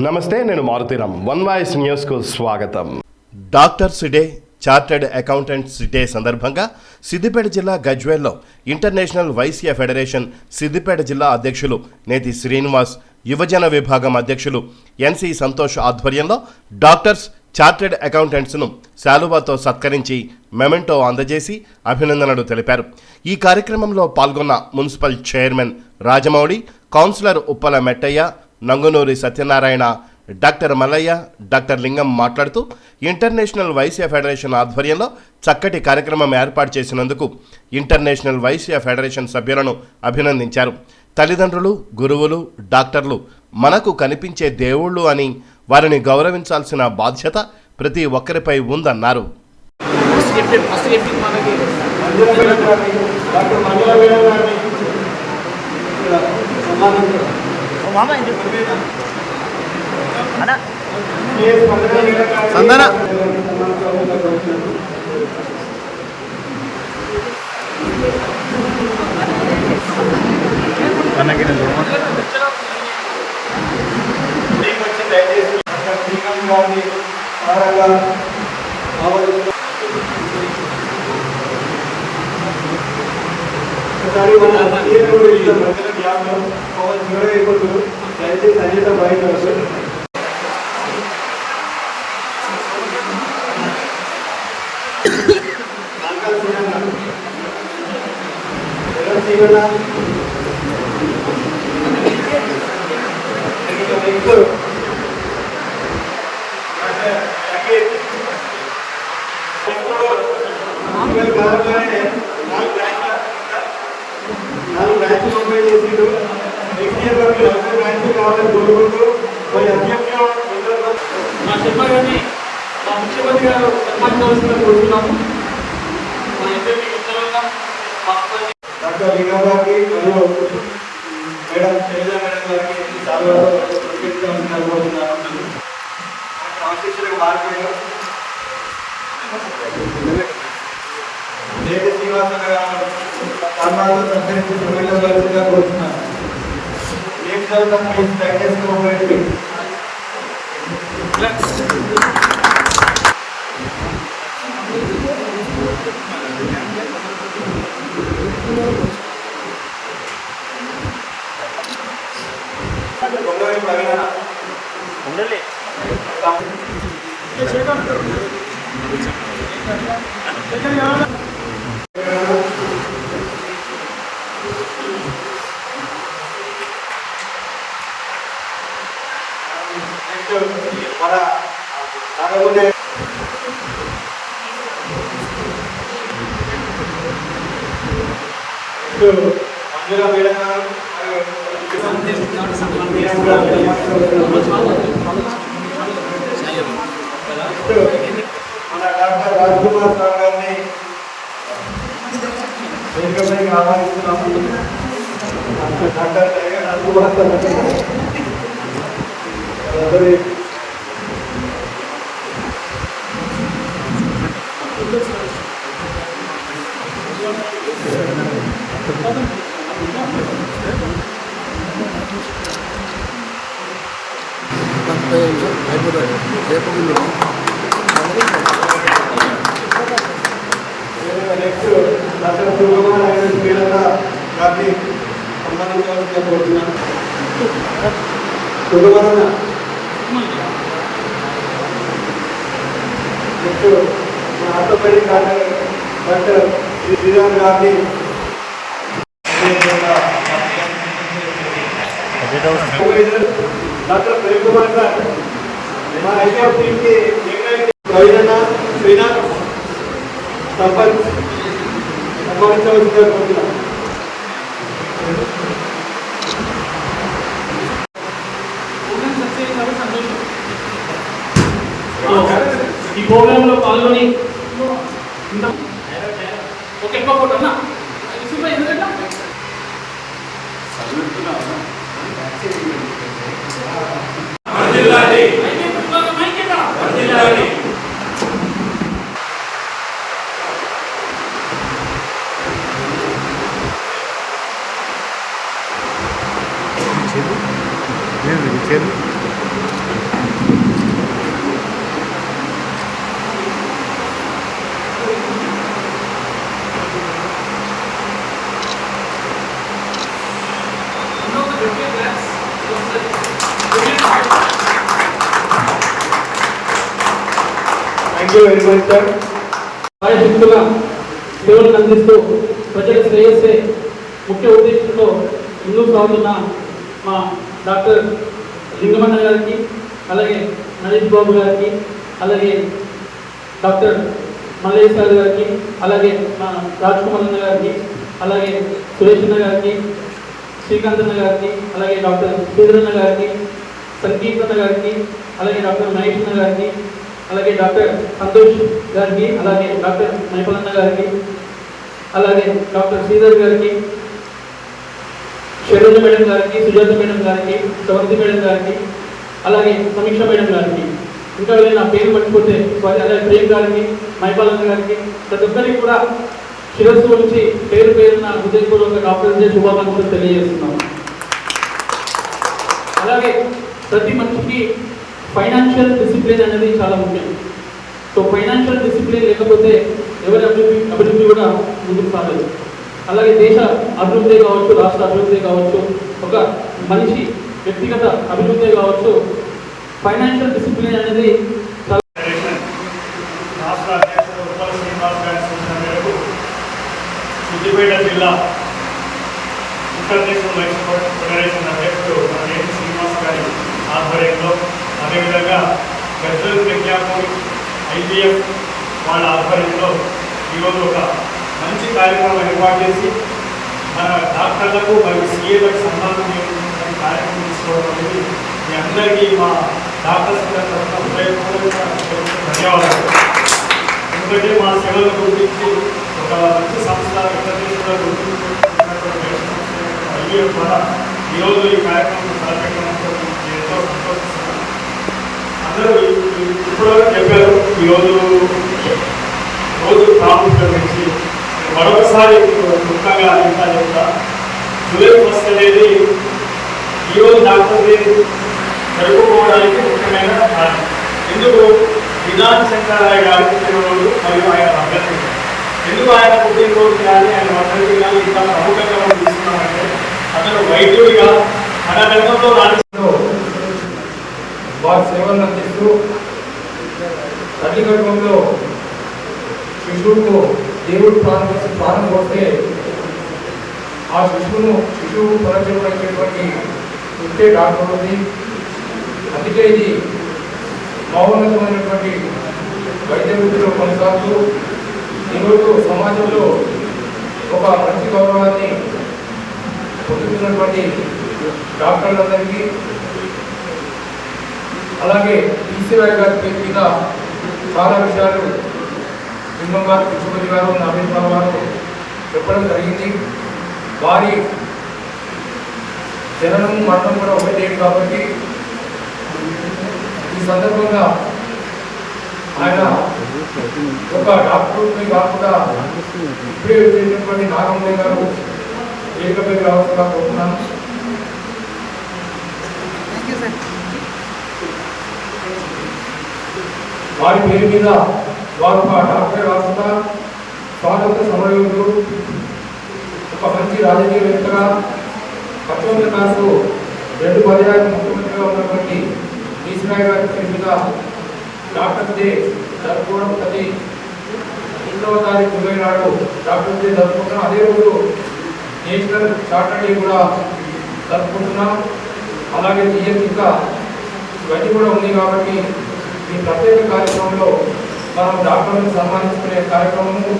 నమస్తే, నేను Maruthi Ram. One voice న్యూస్కు స్వాగతం. Doctors day, chartered accountants day సందర్భంగా సిద్దిపేట జిల్లా గజ్వేల్లో ఇంటర్నేషనల్ వైశ్య ఫెడరేషన్ సిద్దిపేట జిల్లా అధ్యక్షులు నేతి శ్రీనివాస్, యువజన విభాగం అధ్యక్షులు ఎన్సి సంతోష్ ఆధ్వర్యంలో డాక్టర్స్, చార్టర్డ్ అకౌంటెంట్స్ను శాలువాతో సత్కరించి మెమెంటో అందజేసి అభినందనలు తెలిపారు. ఈ కార్యక్రమంలో పాల్గొన్న municipal chairman Rajamouli, councillor Uppala Mettaiah, Nangunuri Satyanarayana, doctor Mallaiah, doctor Lingam మాట్లాడుతూ ఇంటర్నేషనల్ వైశ్య ఫెడరేషన్ ఆధ్వర్యంలో చక్కటి కార్యక్రమం ఏర్పాటు చేసినందుకు ఇంటర్నేషనల్ వైశ్య ఫెడరేషన్ సభ్యులను అభినందించారు. తల్లిదండ్రులు, గురువులు, డాక్టర్లు మనకు కనిపించే దేవుళ్ళు అని వారిని గౌరవించాల్సిన బాధ్యత ప్రతి ఒక్కరిపై ఉందన్నారు. సందన ముఖ్యమంత్రి గారు సన్మానించవలసిందని కోరుతున్నాము. డాక్టర్ లింగం గారికి మరియు మేడం శైలజ మేడం గారికి చాలా కోరుతున్నాను. శ్రీనివాస గారు సత్కరించవలసిందిగా కోరుతున్నాను. ఏం చదువుతాం దయచేసి కోఆపరేటివ్ ఉండలే మన నాగగుండే మంజుల మేడం గారు, మన డాక్టర్ రాజ్కుమార్ సార్ గారిని వేదికపైకి ఆహ్వానిస్తున్నాము. Doctor Rajkumar sir next doctor గారిని సన్మానించవలసిందిగా కోరుతున్నాను. నెక్స్ట్ మా ఆర్థోపెడిక్ డాక్టర్ శ్రీరామ్ గారిని డాక్టర్ ప్రేమ్ కుమార్ సార్, మా ఐఎఫ్ టీంకి ప్రవీణ శ్రీనాథ్ సర్పంచ్ సన్మానించవలసిందిగా కోరుతున్నాను. ఈ ప్రోగ్రాంలో పాల్గొని ఒక ఎక్కువ ఫోటో అన్నా చేరు thank you very much sir. శక్తుల సేవలను అందిస్తూ ప్రజల శ్రేయస్సే ముఖ్య ఉద్దేశంతో ముందుకు సాగుతున్న మా డాక్టర్ లింగమన్న గారికి, అలాగే నరేష్ బాబు గారికి, అలాగే డాక్టర్ మల్లేష్ సార్ గారికి, అలాగే మా రాజ్ కుమార్ అన్న గారికి, అలాగే సురేష్ అన్న గారికి, శ్రీకాంత్ అన్న గారికి, అలాగే డాక్టర్ శ్రీధరన్న గారికి, సంగీత్ అన్న గారికి, అలాగే డాక్టర్ మహేష్ అన్న గారికి, అలాగే డాక్టర్ సంతోష్ గారికి, అలాగే డాక్టర్ మైపలన్న గారికి, అలాగే డాక్టర్ శ్రీధర్ గారికి, శైలజ మేడం గారికి, సుజాత మేడం గారికి, సవంతి మేడం గారికి, అలాగే సమీక్ష మేడం గారికి, ఇంకా నా పేరు పట్టుకుంటే అలాగే ప్రేమ్ గారికి, మైపాలన్న గారికి, ప్రతి ఒక్కరికి కూడా శిరస్సు నుంచి పేరు పేరున హృదయపూర్వక డాక్టర్ డే శుభాకాంక్షలు తెలియజేస్తున్నాం. అలాగే ప్రతి మనిషికి ఫైనాన్షియల్ డిసిప్లిన్ అనేది చాలా ముఖ్యం. సో ఫైనాన్షియల్ డిసిప్లిన్ లేకపోతే ఎవరి అభివృద్ధి కూడా ముందుకు సాగదు. అలాగే దేశ అభివృద్ధి కావచ్చు, రాష్ట్ర అభివృద్ధి కావచ్చు, ఒక మనిషి వ్యక్తిగత అభివృద్ధి కావచ్చు, ఫైనాన్షియల్ డిసిప్లిన్ అనేది రాష్ట్ర అధ్యక్షుడు ఉప్పల శ్రీనివాస్ గారి సూచన మేరకు సిద్దిపేట జిల్లా ఇంటర్నేషనల్ వైస్ ఫెడరేషన్ అధ్యక్షుడు నేటి శ్రీనివాస్ గారి ఆధ్వర్యంలో, అదేవిధంగా గజ్వేల్ ప్రజ్ఞాపూర్ IPF వాళ్ళ ఆధ్వర్యంలో ఈరోజు ఒక మంచి కార్యక్రమం ఏర్పాటు చేసి మన డాక్టర్లకు మరియు CAలకు సంబంధం కార్యక్రమం తీసుకోవడం అనేది మీ అందరికీ మా డాక్టర్స్ ధన్యవాదాలు. ఎందుకంటే మా సేవల గురించి ఒక మంచి సంస్థ ఇంటర్నేషనల్ IPF ద్వారా ఈరోజు ఈ కార్యక్రమం తలపెట్టడంతో ఎంతో సంతోషిస్తున్నాను. అందరూ ఇప్పుడు చెప్పారు ఈరోజు ప్రాముఖ్యత గురించి. మరొకసారి ముఖ్యంగా ఇంకా చెప్తా, జూలై 1 అనేది ఈరోజు డాక్టర్ డే జరుపుకోవడానికి ముఖ్యమైన కారణం. ఎందుకు విధాన శంకరరాయ గారి పుట్టినరోజు మరియు ఆయన వర్ధంతి. ఎందుకు ఆయన పుట్టినరోజు కానీ ఆయన వర్ధంతి కానీ ఇంకా ప్రముఖంగా మనం తీసుకున్నామంటే అతను వైద్యుడిగా మన రంగంలో వారి సేవలను అందిస్తూ తల్లి గర్భంలో శిశువుకు దేవుడు ప్రాణం పోస్తే ఆ శిశువు పునర్జన్మటువంటి ఉంటే డాక్టర్ ఉంది. అందుకే ఇది మౌనతమైనటువంటి వైద్య వృత్తిలో కొనసాగుతూ ఈరోజు సమాజంలో ఒక మంచి గౌరవాన్ని పొందుతున్నటువంటి డాక్టర్లందరికీ, అలాగే ఈశ్వరయ్య గారి పేరు మీద చాలా విషయాలు లింగం గారు, కృష్ణపతి గారు, నవీన్ బాబు గారు చెప్పడం జరిగింది. వారి జననం మరణం కూడా ఒకటే కాబట్టి ఈ సందర్భంగా ఆయన ఒక డాక్టర్ని కాకుండా ఇప్పుడే వచ్చేటటువంటి నాగమయ్య గారు ఏకపై రావాల్సిందిగా కోరుతున్నాను. వారి పేరు మీద వారు ఒక డాక్టర్ కాకుండా స్వాతంత్ర సమరయోధుడు, ఒక మంచి రాజకీయవేత్తగా, 19 కాసు 2 పర్యాయాలు ముఖ్యమంత్రిగా ఉన్నటువంటి ఈశ్వరయ్య గారి పేరు మీద డాక్టర్ డే జరుపుకోవడం ప్రతి 3వ తారీఖు జూలై నాడు డాక్టర్ డే జరుపుకుంటున్నాం. అదే రోజు నేషనల్ చార్టర్ డే కూడా జరుపుకుంటున్నాం. అలాగే ఇంకా ఇవన్నీ కూడా ఉంది కాబట్టి ఈ ప్రత్యేక కార్యక్రమంలో మనం డాక్టర్లను సన్మానించుకునే కార్యక్రమము